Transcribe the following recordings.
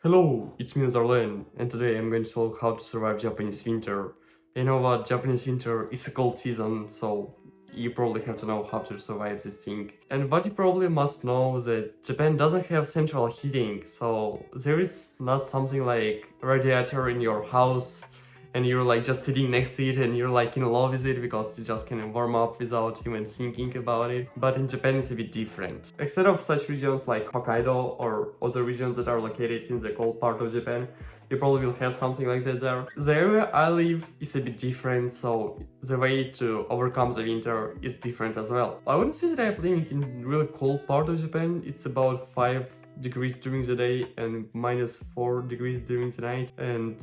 Hello, it's me Nazaru Lan, and today I'm going to talk how to survive Japanese winter. You know what, Japanese winter is a cold season, so you probably have to know how to survive this thing. And what you probably must know is that Japan doesn't have central heating, so there is not something like a radiator in your house and you're like just sitting next to it and you're like in love with it because you just can warm up without even thinking about it. But in Japan it's a bit different. Instead of such regions like Hokkaido or other regions that are located in the cold part of Japan, you probably will have something like that there. The area I live is a bit different, so the way to overcome the winter is different as well. I wouldn't say that I'm living in really cold part of Japan. It's about 5 degrees during the day and minus 4 degrees during the night, and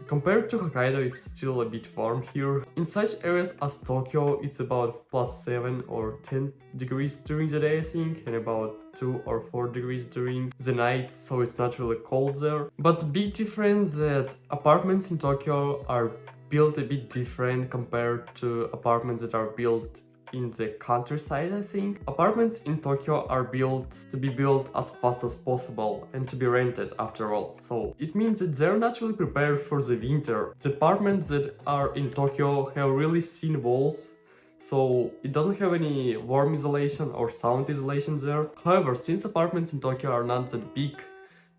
compared to Hokkaido, it's still a bit warm here. In such areas as Tokyo, it's about plus 7 or 10 degrees during the day, I think, and about 2 or 4 degrees during the night, so it's not really cold there. But the big difference that apartments in Tokyo are built a bit different compared to apartments that are built in the countryside, I think. Apartments in Tokyo are built to be built as fast as possible and to be rented after all. So it means that they're not really prepared for the winter. The apartments that are in Tokyo have really thin walls, so it doesn't have any warm insulation or sound insulation there. However, since apartments in Tokyo are not that big,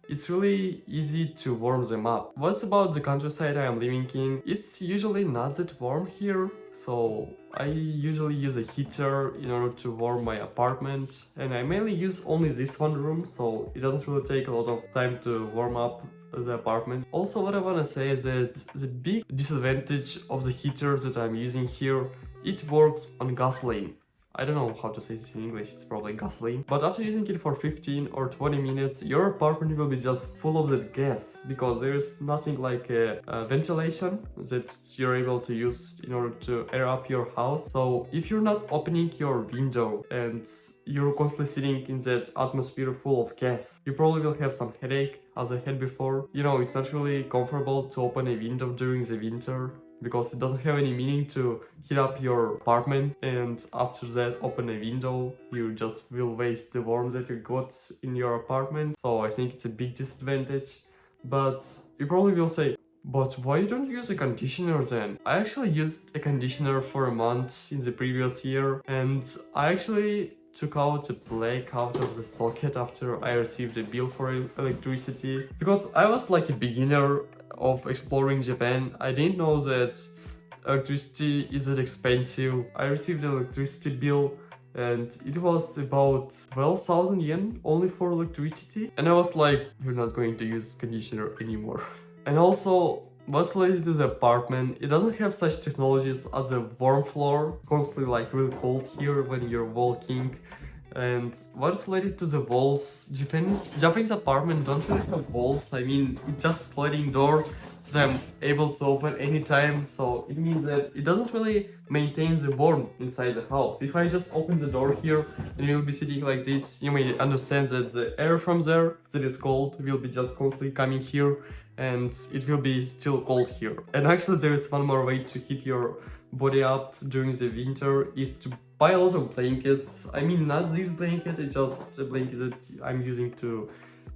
it's really easy to warm them up. What's about the countryside I am living in? It's usually not that warm here, so I usually use a heater in order to warm my apartment, and I mainly use only this one room, so it doesn't really take a lot of time to warm up the apartment. Also, what I wanna say is that the big disadvantage of the heater that I'm using here, it works on gasoline. I don't know how to say this in English, it's probably gasoline. But after using it for 15 or 20 minutes, your apartment will be just full of that gas, because there's nothing like a ventilation that you're able to use in order to air up your house. So if you're not opening your window and you're constantly sitting in that atmosphere full of gas, you probably will have some headache, as I had before. You know, it's not really comfortable to open a window during the winter, because it doesn't have any meaning to heat up your apartment and after that open a window. You just will waste the warmth that you got in your apartment. So I think it's a big disadvantage. But you probably will say, but why don't you use a conditioner then? I actually used a conditioner for a month in the previous year, and I actually took out the plug out of the socket after I received a bill for electricity, because I was like a beginner of exploring Japan. I didn't know that electricity is that expensive. I received an electricity bill and it was about 12,000 yen only for electricity, and I was like, you're not going to use conditioner anymore. And also, what's related to the apartment, it doesn't have such technologies as a warm floor. It's constantly like really cold here when you're walking. And what's related to the walls, Japanese apartment don't really have walls. I mean, it's just sliding door that I'm able to open anytime, so it means that it doesn't really maintain the warmth inside the house. If I just open the door here and you'll be sitting like this, you may understand that the air from there that is cold will be just constantly coming here, and it will be still cold here. And actually there is one more way to heat your body up during the winter, is to buy a lot of blankets. I mean, not this blanket, it's just a blanket that I'm using to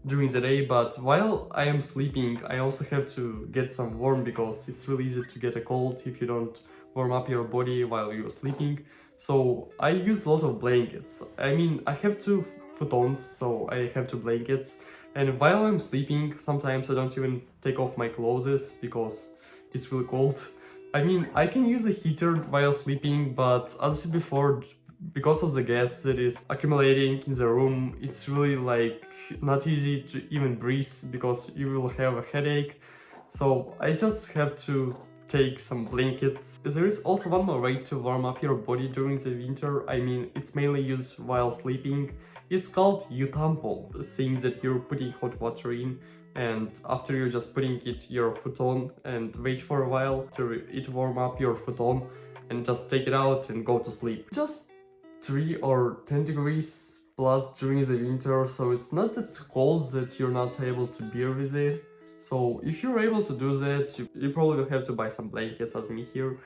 during the day, but while I am sleeping I also have to get some warm, because it's really easy to get a cold if you don't warm up your body while you're sleeping. So I use a lot of blankets. I mean, I have 2 futons, so I have 2 blankets, and while I'm sleeping sometimes I don't even take off my clothes because it's really cold. I mean, I can use a heater while sleeping, but as I said before, because of the gas that is accumulating in the room, it's really like not easy to even breathe, because you will have a headache. So I just have to take some blankets. There is also one more way to warm up your body during the winter. I mean, it's mainly used while sleeping. It's called yutampo, the thing that you're putting hot water in, and after you're just putting it your futon and wait for a while to it warm up your futon, and just take it out and go to sleep. Just 3 or 10 degrees plus during the winter, so it's not that cold that you're not able to bear with it. So if you're able to do that, you probably will have to buy some blankets as me here,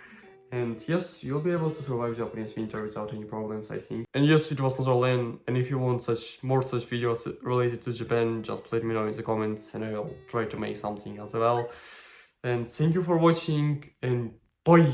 And yes, you'll be able to survive Japanese winter without any problems, I think. And yes, it was Nazaru Lan, and if you want more such videos related to Japan, just let me know in the comments and I'll try to make something as well. And thank you for watching, and bye!